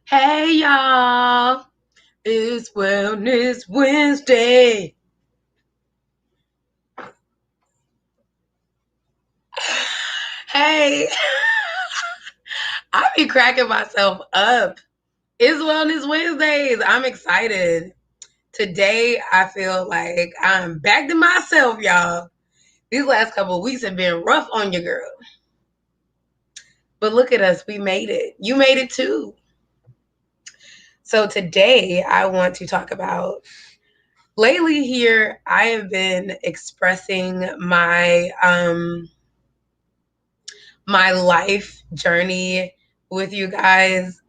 Hey y'all, it's Wellness Wednesday. Hey, I be cracking myself up. It's Wellness Wednesdays. I'm excited. Today, I feel like I'm back to myself, y'all. These last couple of weeks have been rough on your girl. But look at us, we made it. You made it too. So today, I want to talk about lately here, I have been expressing my my life journey with you guys.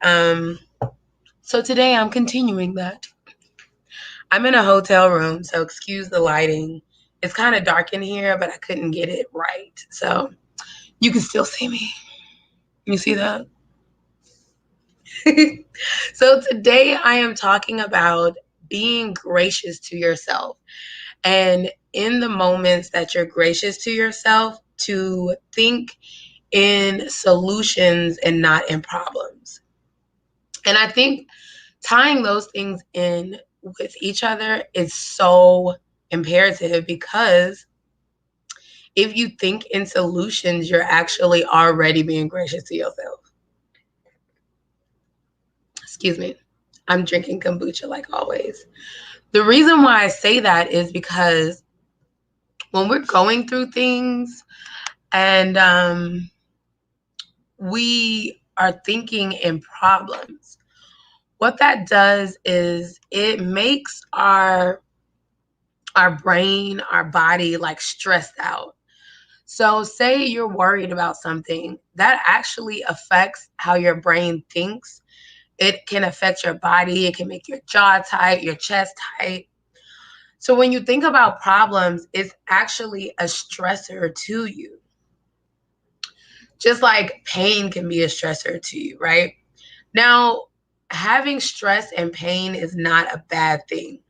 So today I'm continuing that. I'm in a hotel room, so excuse the lighting. It's kind of dark in here, but I couldn't get it right. So you can still see me. You see that? So today I am talking about being gracious to yourself. And in the moments that you're gracious to yourself, to think in solutions and not in problems. And I think tying those things in with each other is so imperative, because if you think in solutions, you're actually already being gracious to yourself. Excuse me. I'm drinking kombucha like always. The reason why I say that is because when we're going through things and we are thinking in problems, what that does is it makes our brain, our body like stressed out. So say you're worried about something, that actually affects how your brain thinks. It can affect your body. It can make your jaw tight, your chest tight. So when you think about problems, it's actually a stressor to you. Just like pain can be a stressor to you, right? Now, having stress and pain is not a bad thing.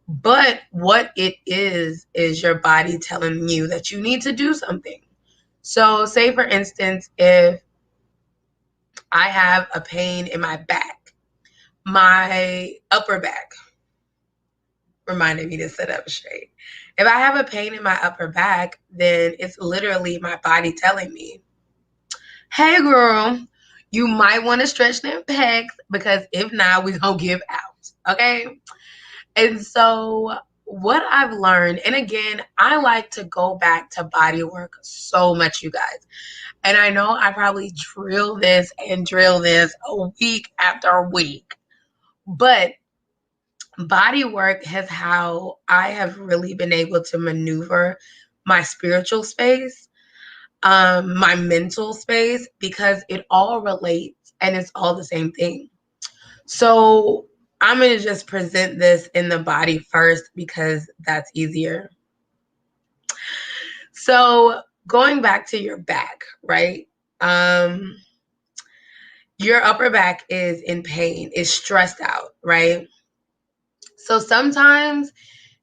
But what it is your body telling you that you need to do something. So say, for instance, if I have a pain in my back, my upper back, reminding me to sit up straight. If I have a pain in my upper back, then it's literally my body telling me, hey girl, you might want to stretch them pecs, because if not, we're going to give out. Okay. And so what I've learned, and again, I like to go back to body work so much, you guys. And I know I probably drill this a week after week, but body work has how I have really been able to maneuver my spiritual space, my mental space, because it all relates and it's all the same thing. So I'm going to just present this in the body first because that's easier. So going back to your back, right? Your upper back is in pain, is stressed out, right? So sometimes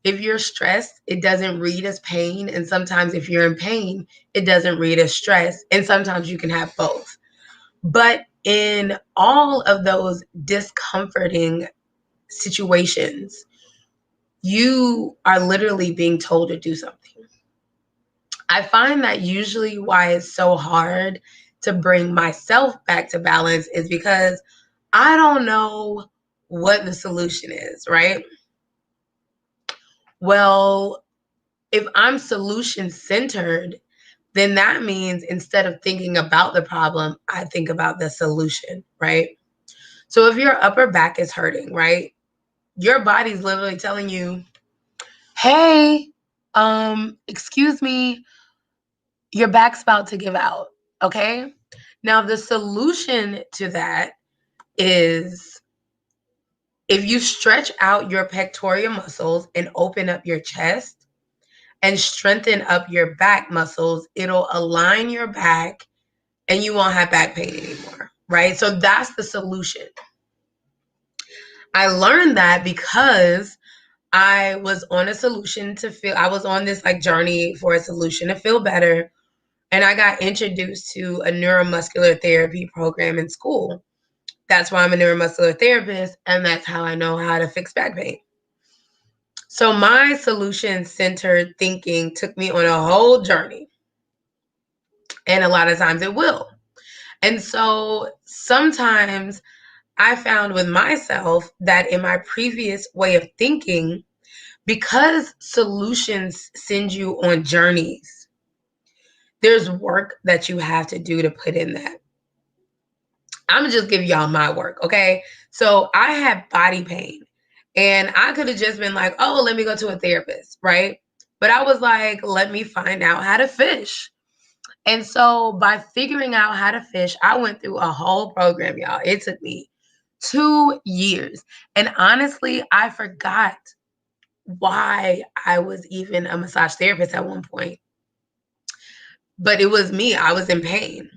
if you're stressed, it doesn't read as pain. And sometimes if you're in pain, it doesn't read as stress. And sometimes you can have both. But in all of those discomforting situations, you are literally being told to do something. I find that usually why it's so hard to bring myself back to balance is because I don't know what the solution is, right? Well, if I'm solution centered, then that means instead of thinking about the problem, I think about the solution, right? So if your upper back is hurting, right? Your body's literally telling you, Hey, excuse me, your back's about to give out. Okay. Now, the solution to that is if you stretch out your pectoral muscles and open up your chest and strengthen up your back muscles, it'll align your back and you won't have back pain anymore. Right. So that's the solution. I learned that because I was on a solution to feel, I was on this like journey for a solution to feel better. And I got introduced to a neuromuscular therapy program in school. That's why I'm a neuromuscular therapist, and that's how I know how to fix back pain. So my solution-centered thinking took me on a whole journey, and a lot of times it will. And so sometimes I found with myself that in my previous way of thinking, because solutions send you on journeys, there's work that you have to do to put in that. I'm gonna just give y'all my work, okay? So I had body pain, and I could have just been like, oh, let me go to a therapist, right? But I was like, let me find out how to fish. And so by figuring out how to fish, I went through a whole program, y'all. It took me 2 years. And honestly, I forgot why I was even a massage therapist at one point. But it was me. I was in pain.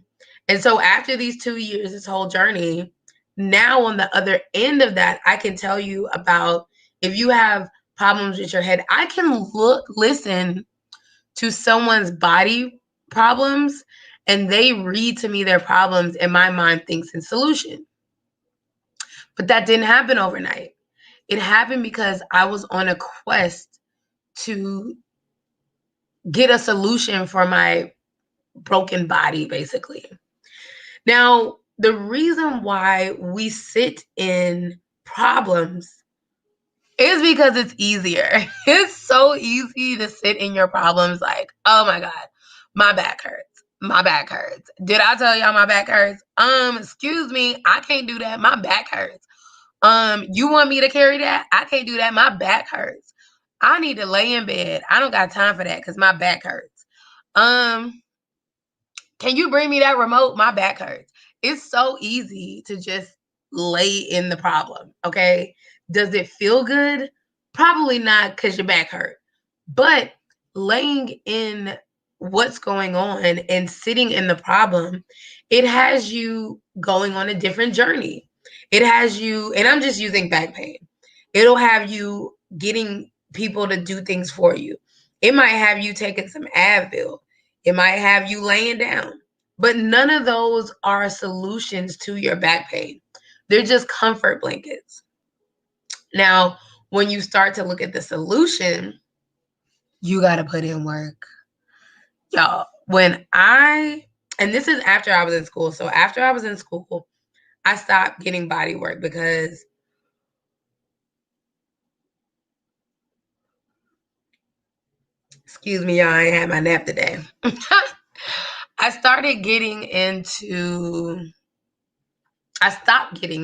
And so after these 2 years, this whole journey, now on the other end of that, I can tell you about if you have problems with your head, I can listen to someone's body problems and they read to me their problems and my mind thinks in solution. But that didn't happen overnight. It happened because I was on a quest to get a solution for my broken body, basically. Now, the reason why we sit in problems is because it's easier. It's so easy to sit in your problems like, oh my God, my back hurts. My back hurts. Did I tell y'all my back hurts? Excuse me, I can't do that. My back hurts. You want me to carry that? I can't do that. My back hurts. I need to lay in bed. I don't got time for that because my back hurts. Um, can you bring me that remote? My back hurts. It's so easy to just lay in the problem. Okay. Does it feel good? Probably not because your back hurt. But laying in what's going on and sitting in the problem, it has you going on a different journey. It has you, and I'm just using back pain. It'll have you getting people to do things for you. It might have you taking some Advil. It might have you laying down. But none of those are solutions to your back pain. They're just comfort blankets. Now, when you start to look at the solution, you got to put in work. Y'all, and this is after I was in school. So after I was in school, I stopped getting body work because, excuse me, y'all, I ain't had my nap today. I stopped getting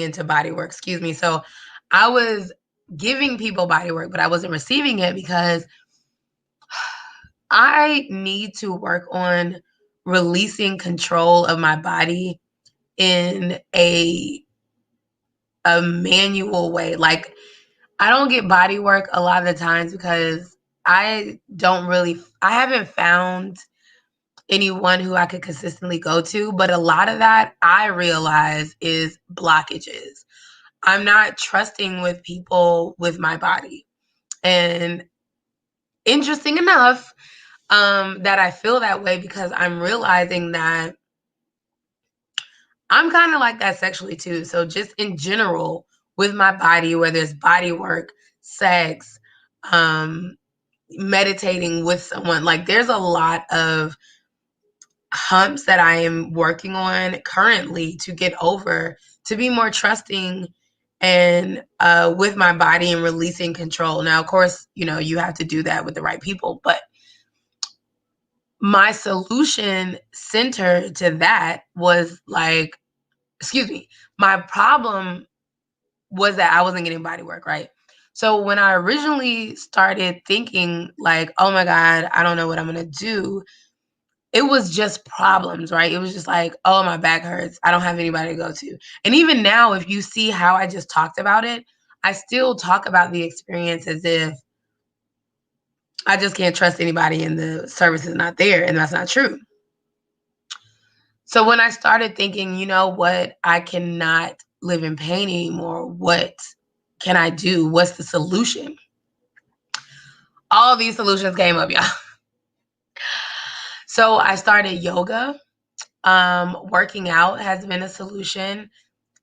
into body work, excuse me. So I was giving people body work, but I wasn't receiving it because I need to work on releasing control of my body in a manual way. Like I don't get body work a lot of the times because I haven't found anyone who I could consistently go to, but a lot of that I realize is blockages. I'm not trusting with people with my body. And interesting enough, that I feel that way because I'm realizing that I'm kind of like that sexually too. So just in general with my body, whether it's body work, sex, um, meditating with someone, like there's a lot of humps that I am working on currently to get over to be more trusting and with my body and releasing control. Now, of course, you have to do that with the right people, but my solution center to that was like, excuse me, my problem was that I wasn't getting body work, right? So when I originally started thinking like, oh my God, I don't know what I'm going to do, it was just problems, right? It was just like, oh, my back hurts. I don't have anybody to go to. And even now, if you see how I just talked about it, I still talk about the experience as if I just can't trust anybody and the service is not there. And that's not true. So when I started thinking, you know what, I cannot live in pain anymore. What can I do? What's the solution? All these solutions came up, y'all. So I started yoga. Working out has been a solution.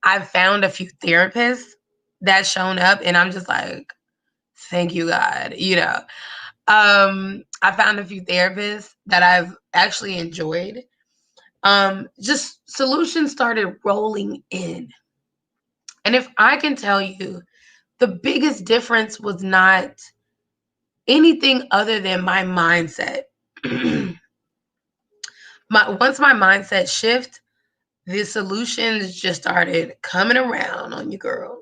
I've found a few therapists that shown up, and I'm just like, thank you, God. I found a few therapists that I've actually enjoyed. Just solutions started rolling in. And if I can tell you, the biggest difference was not anything other than my mindset. Once my mindset shift, the solutions just started coming around on you, girl.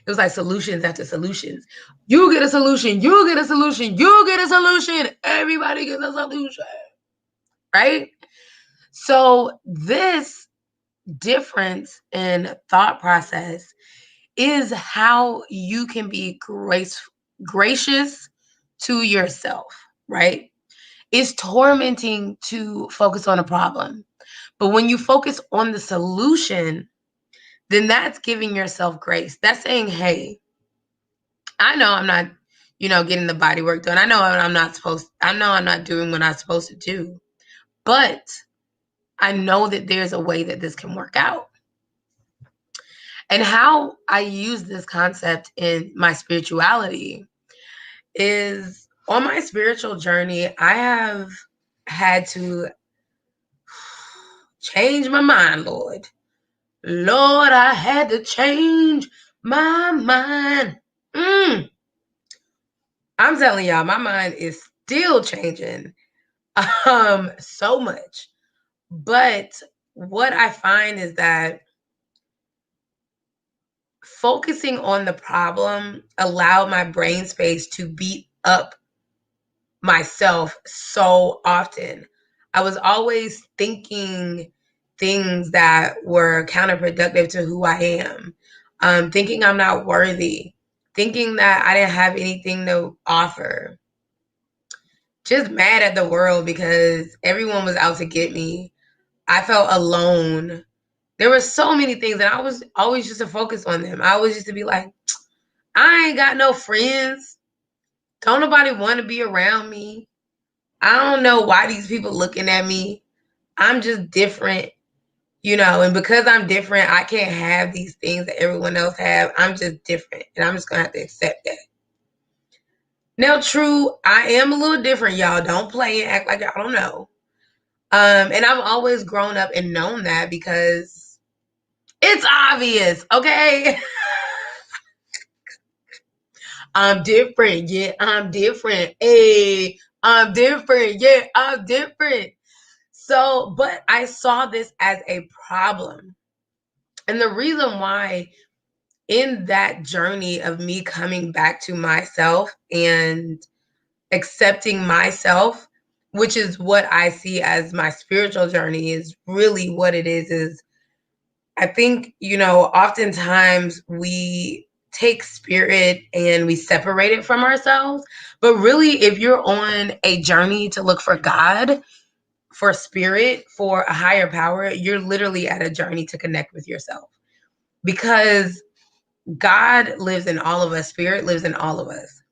It was like solutions after solutions. You get a solution, you get a solution, you get a solution. Everybody gets a solution, right? So this difference in thought process is how you can be gracious to yourself, right? It's tormenting to focus on a problem. But when you focus on the solution, then that's giving yourself grace. That's saying, hey, I know I'm not, getting the body work done. I know I'm not doing what I'm supposed to do. But I know that there's a way that this can work out. And how I use this concept in my spirituality is on my spiritual journey, I have had to change my mind, Lord. Lord, I had to change my mind. I'm telling y'all, my mind is still changing so much. But what I find is that focusing on the problem allowed my brain space to beat up myself so often. I was always thinking things that were counterproductive to who I am, thinking I'm not worthy, thinking that I didn't have anything to offer, just mad at the world because everyone was out to get me. I felt alone. There were so many things, and I was always just to focus on them. I always used to be like, I ain't got no friends. Don't nobody want to be around me. I don't know why these people looking at me. I'm just different, and because I'm different, I can't have these things that everyone else have. I'm just different, and I'm just going to have to accept that. Now, true, I am a little different, y'all. Don't play and act like y'all don't know. And I've always grown up and known that because it's obvious, okay? I'm different. Yeah, I'm different. Hey, I'm different. Yeah, I'm different. So, but I saw this as a problem. And the reason why in that journey of me coming back to myself and accepting myself, which is what I see as my spiritual journey, is really what it is I think, oftentimes we take spirit and we separate it from ourselves. But really, if you're on a journey to look for God, for spirit, for a higher power, you're literally at a journey to connect with yourself. Because God lives in all of us, spirit lives in all of us.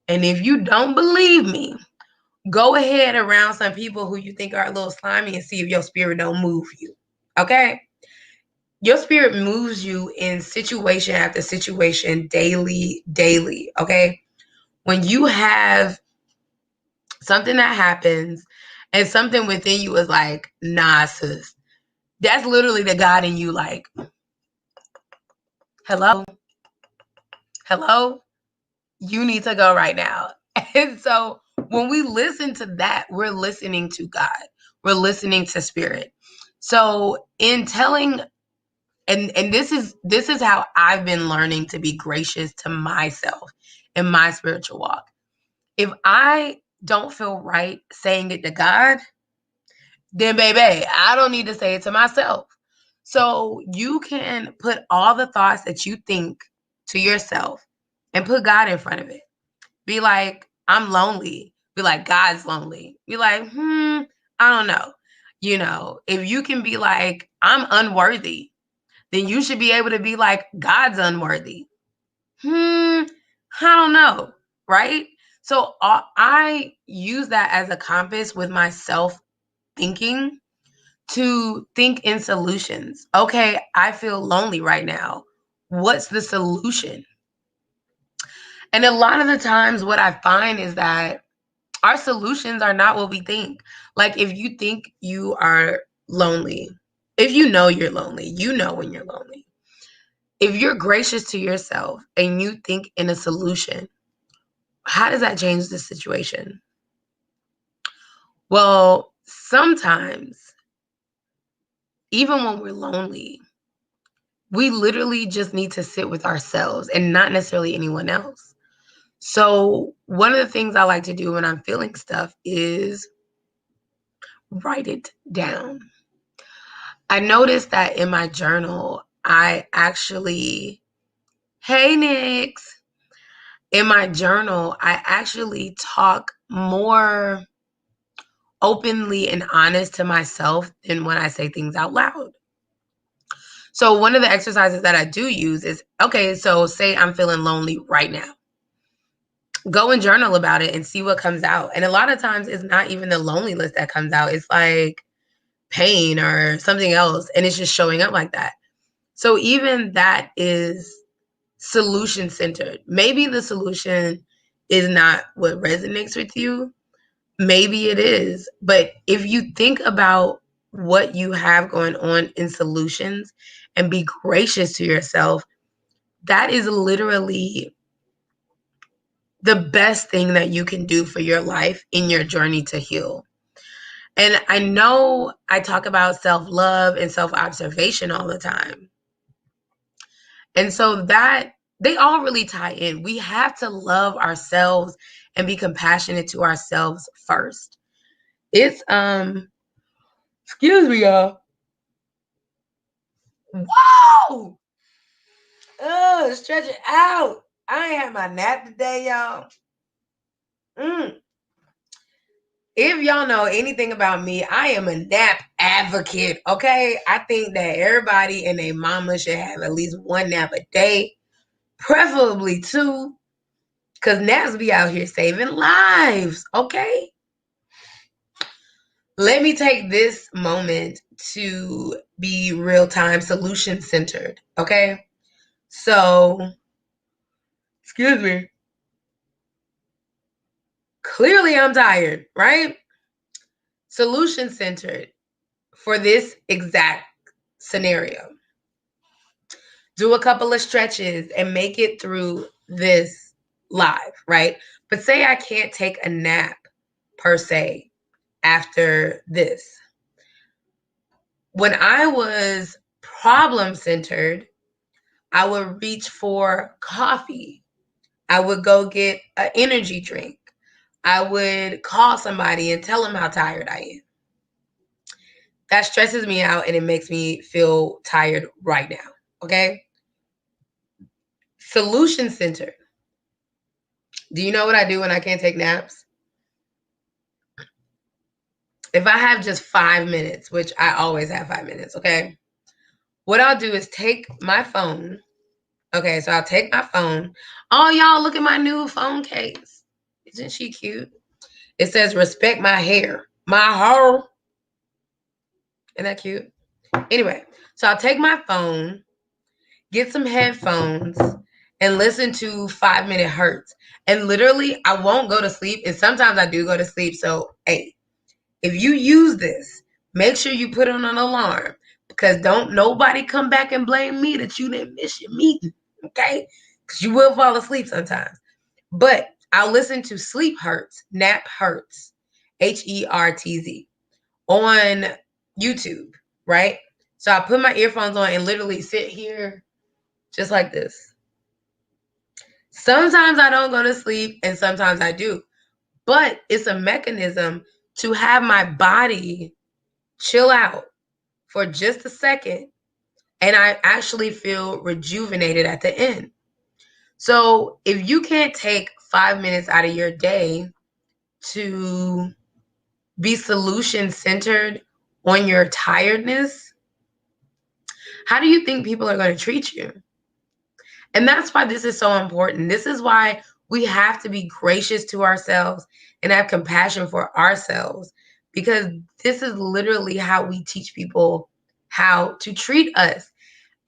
And if you don't believe me, go ahead around some people who you think are a little slimy and see if your spirit don't move you. Okay? Your spirit moves you in situation after situation, daily, okay? When you have something that happens and something within you is like, nah, sis, that's literally the God in you like, hello, you need to go right now. And so when we listen to that, we're listening to God. We're listening to spirit. So in telling and this is how I've been learning to be gracious to myself in my spiritual walk. If I don't feel right saying it to God, then baby, I don't need to say it to myself. So you can put all the thoughts that you think to yourself and put God in front of it. Be like, I'm lonely. Be like, God's lonely. Be like, I don't know. If you can be like, I'm unworthy, then you should be able to be like, God's unworthy. I don't know. Right? So I use that as a compass with myself thinking to think in solutions. Okay, I feel lonely right now. What's the solution? And a lot of the times, what I find is that our solutions are not what we think. Like, if you think you are lonely, if you know you're lonely, you know when you're lonely. If you're gracious to yourself and you think in a solution, how does that change the situation? Well, sometimes, even when we're lonely, we literally just need to sit with ourselves and not necessarily anyone else. So, one of the things I like to do when I'm feeling stuff is write it down. I noticed that in my journal, I actually, hey, Nix, in my journal, I actually talk more openly and honest to myself than when I say things out loud. So one of the exercises that I do use is, okay, so say I'm feeling lonely right now. Go and journal about it and see what comes out. And a lot of times it's not even the loneliness that comes out. It's like pain or something else. And it's just showing up like that. So even that is solution centered. Maybe the solution is not what resonates with you. Maybe it is. But if you think about what you have going on in solutions and be gracious to yourself, that is literally the best thing that you can do for your life in your journey to heal. And I know I talk about self-love and self-observation all the time. And so that they all really tie in. We have to love ourselves and be compassionate to ourselves first. It's excuse me, y'all. Whoa! Oh, stretch it out. I ain't had my nap today, y'all. If y'all know anything about me, I am a nap advocate, okay? I think that everybody and their mama should have at least one nap a day, preferably two, because naps be out here saving lives, okay? Let me take this moment to be real-time solution centered, okay? So, excuse me. Clearly I'm tired, right? Solution centered for this exact scenario. Do a couple of stretches and make it through this live, right? But say I can't take a nap per se after this. When I was problem centered, I would reach for coffee. I would go get an energy drink. I would call somebody and tell them how tired I am. That stresses me out and it makes me feel tired right now. Okay? Solution centered. Do you know what I do when I can't take naps? If I have just 5 minutes, which I always have 5 minutes, okay? What I'll do is take my phone. Okay, so I'll take my phone. Oh, y'all, look at my new phone case. Isn't she cute? It says, respect my hair. My hair. Isn't that cute? Anyway, so I'll take my phone, get some headphones, and listen to 5 Minute Hurts. And literally, I won't go to sleep. And sometimes I do go to sleep. So, hey, if you use this, make sure you put on an alarm because don't nobody come back and blame me that you didn't miss your meeting, okay? Because you will fall asleep sometimes. But I'll listen to Sleep Hurts, Nap Hurts, Hertz, on YouTube, right? So I put my earphones on and literally sit here just like this. Sometimes I don't go to sleep and sometimes I do. But it's a mechanism to have my body chill out for just a second, and I actually feel rejuvenated at the end. So if you can't take 5 minutes out of your day to be solution centered on your tiredness, how do you think people are going to treat you? And that's why this is so important. This is why we have to be gracious to ourselves and have compassion for ourselves, because this is literally how we teach people how to treat us.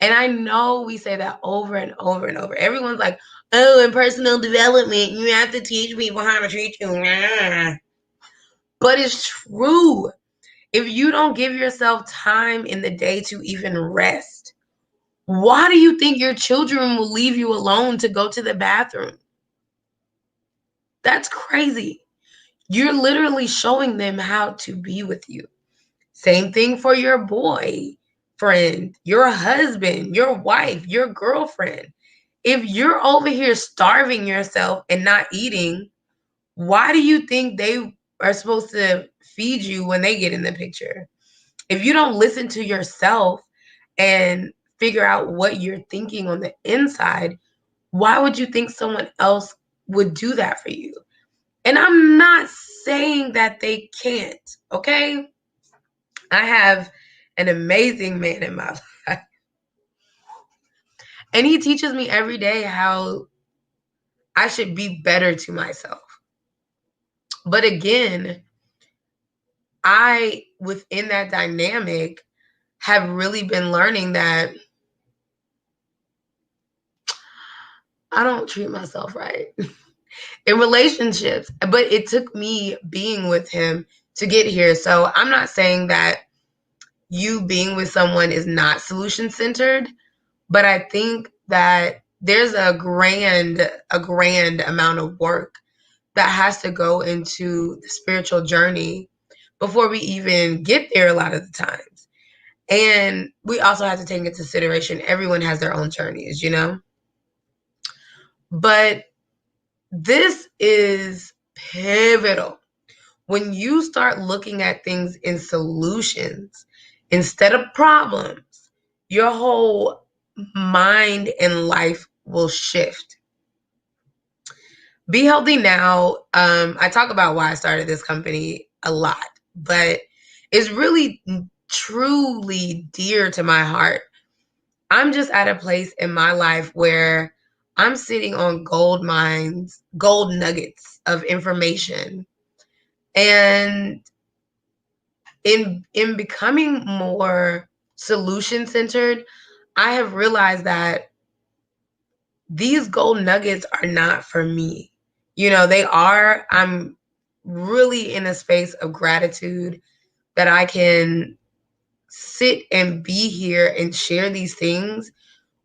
And I know we say that over and over and over. Everyone's like, oh, in personal development, you have to teach people how to treat you. But it's true. If you don't give yourself time in the day to even rest, why do you think your children will leave you alone to go to the bathroom? That's crazy. You're literally showing them how to be with you. Same thing for your boyfriend, your husband, your wife, your girlfriend. If you're over here starving yourself and not eating, why do you think they are supposed to feed you when they get in the picture? If you don't listen to yourself and figure out what you're thinking on the inside, why would you think someone else would do that for you? And I'm not saying that they can't, okay? I have an amazing man in my life. And he teaches me every day how I should be better to myself. But again, I, within that dynamic, have really been learning that I don't treat myself right in relationships. But it took me being with him to get here. So I'm not saying that you being with someone is not solution centered, but I think that there's a grand amount of work that has to go into the spiritual journey before we even get there a lot of the times. And we also have to take into consideration everyone has their own journeys, you know? But this is pivotal. When you start looking at things in solutions instead of problems, your whole mind and life will shift. Be Healthy Now. I talk about why I started this company a lot, but it's really truly dear to my heart. I'm just at a place in my life where I'm sitting on gold mines, gold nuggets of information. And in becoming more solution centered, I have realized that these gold nuggets are not for me. You know, they are. I'm really in a space of gratitude that I can sit and be here and share these things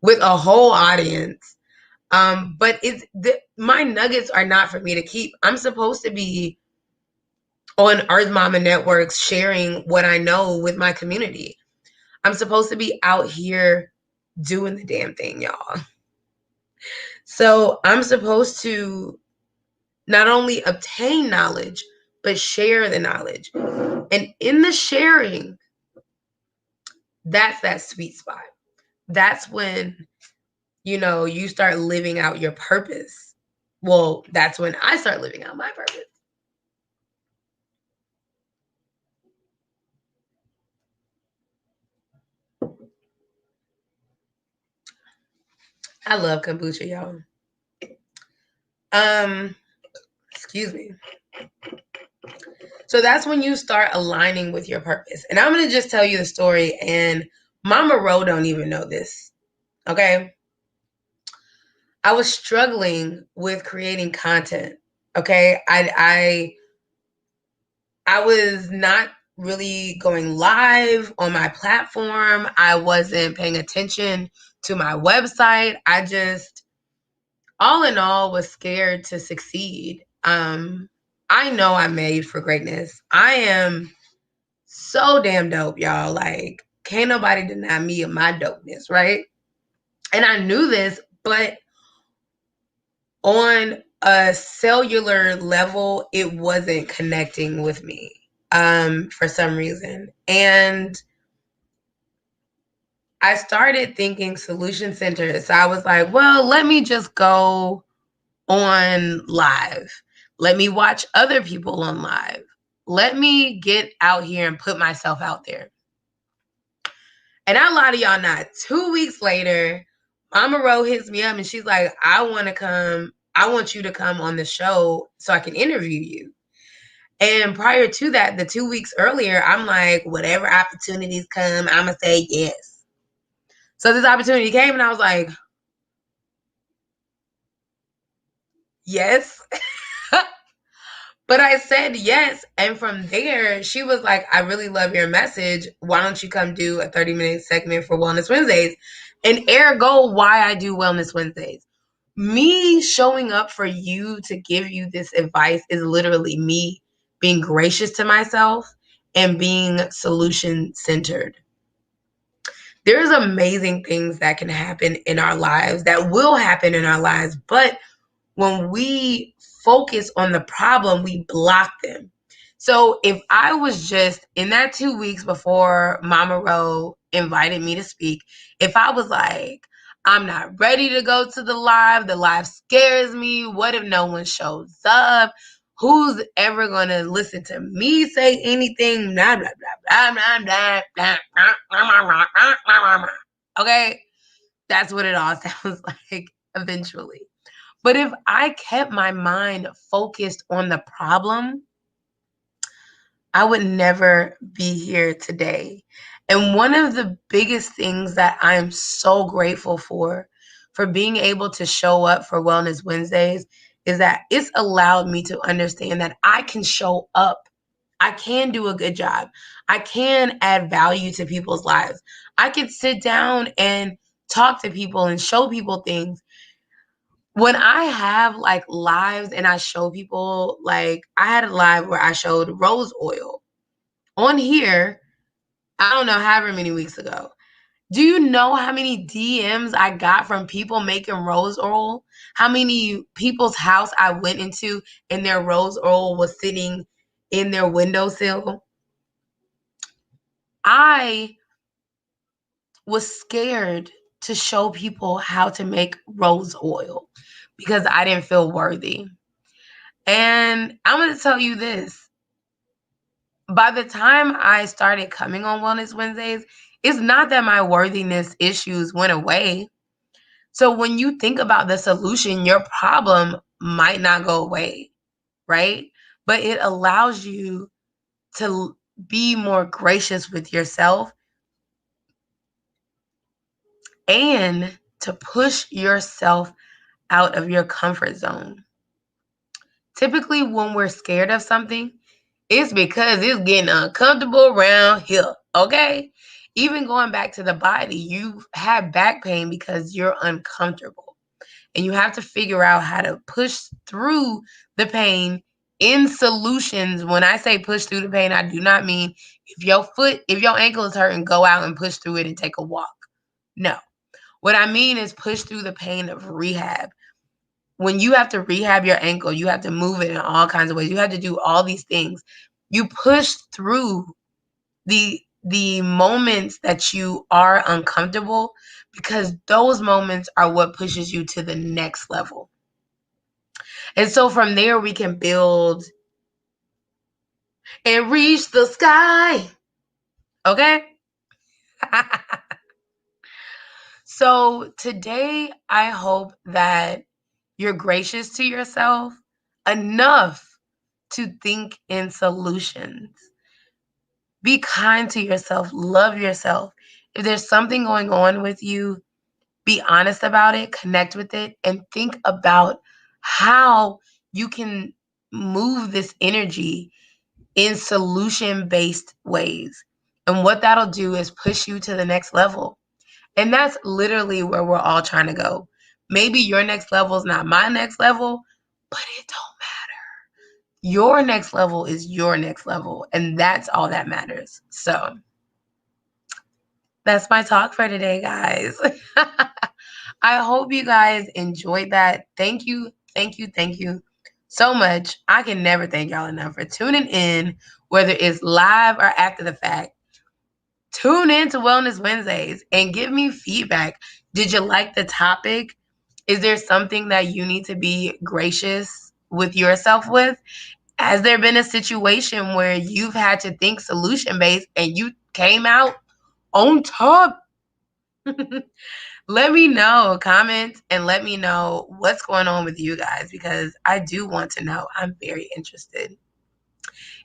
with a whole audience. But my nuggets are not for me to keep. I'm supposed to be on Earth Mama Networks sharing what I know with my community. I'm supposed to be out here doing the damn thing, y'all. So I'm supposed to not only obtain knowledge, but share the knowledge. And in the sharing, that's that sweet spot. That's when, you start living out your purpose. Well, that's when I start living out my purpose. I love kombucha, y'all. Excuse me. So that's when you start aligning with your purpose. And I'm going to just tell you the story, and Mama Ro don't even know this. Okay? I was struggling with creating content. Okay? I was not really going live on my platform. I wasn't paying attention to my website. I just, all in all, was scared to succeed. I know I'm made for greatness. I am so damn dope, y'all. Like, can't nobody deny me of my dopeness, right? And I knew this, but on a cellular level, it wasn't connecting with me for some reason. And I started thinking solution centered. So I was like, well, let me just go on live. Let me watch other people on live. Let me get out here and put myself out there. And I lie to y'all not. 2 weeks later, Mama Ro hits me up and she's like, I want to come. I want you to come on the show so I can interview you. And prior to that, the 2 weeks earlier, I'm like, whatever opportunities come, I'm going to say yes. So this opportunity came and I was like, yes. But I said yes. And from there, she was like, I really love your message. Why don't you come do a 30-minute segment for Wellness Wednesdays? And ergo, why I do Wellness Wednesdays. Me showing up for you to give you this advice is literally me being gracious to myself and being solution centered. There's amazing things that can happen in our lives, that will happen in our lives, but when we focus on the problem, we block them. So if I was just in that 2 weeks before Mama Ro invited me to speak, if I was like, I'm not ready to go to the live scares me. What if no one shows up? Who's ever going to listen to me say anything? Blah, blah, blah, blah, blah, blah, blah, blah, blah. Okay? That's what it all sounds like eventually. But if I kept my mind focused on the problem, I would never be here today. And one of the biggest things that I am so grateful for being able to show up for Wellness Wednesdays, is that it's allowed me to understand that I can show up. I can do a good job. I can add value to people's lives. I can sit down and talk to people and show people things. When I have like lives and I show people, like I had a live where I showed rose oil on here, I don't know, however many weeks ago. Do you know how many DMs I got from people making rose oil? How many people's house I went into and their rose oil was sitting in their windowsill? I was scared to show people how to make rose oil because I didn't feel worthy. And I'm going to tell you this. By the time I started coming on Wellness Wednesdays, it's not that my worthiness issues went away. So when you think about the solution, your problem might not go away, right? But it allows you to be more gracious with yourself and to push yourself out of your comfort zone. Typically, when we're scared of something, it's because it's getting uncomfortable around here, okay? Even going back to the body, you have back pain because you're uncomfortable. And you have to figure out how to push through the pain in solutions. When I say push through the pain, I do not mean if your ankle is hurting, go out and push through it and take a walk. No. What I mean is push through the pain of rehab. When you have to rehab your ankle, you have to move it in all kinds of ways. You have to do all these things. You push through the moments that you are uncomfortable, because those moments are what pushes you to the next level. And so from there, we can build and reach the sky. Okay? So today, I hope that you're gracious to yourself enough to think in solutions. Be kind to yourself. Love yourself. If there's something going on with you, be honest about it, connect with it, and think about how you can move this energy in solution-based ways. And what that'll do is push you to the next level. And that's literally where we're all trying to go. Maybe your next level is not my next level, but it don't matter. Your next level is your next level, and that's all that matters. So That's my talk for today, guys. I hope you guys enjoyed that. Thank you, thank you, thank you so much. I can never thank y'all enough for tuning in, whether it's live or after the fact. Tune in to Wellness Wednesdays and give me feedback. Did you like the topic? Is there something that you need to be gracious with yourself with? Has there been a situation where you've had to think solution based and you came out on top? Let me know, comment, and let me know what's going on with you guys because I do want to know. I'm very interested.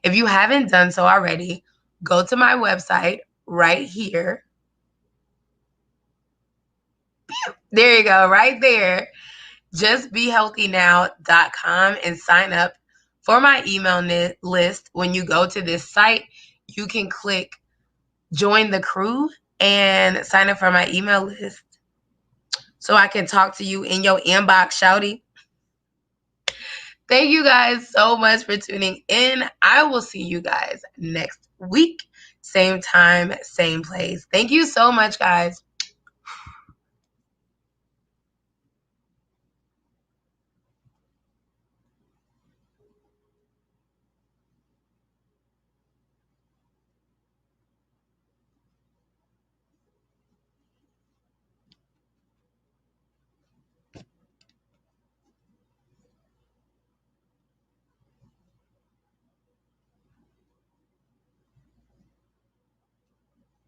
If you haven't done so already, go to my website right here. There you go, right there. Justbehealthynow.com and sign up for my email list. When you go to this site, you can click join the crew and sign up for my email list so I can talk to you in your inbox, shouty. Thank you guys so much for tuning in. I will see you guys next week. Same time, same place. Thank you so much, guys.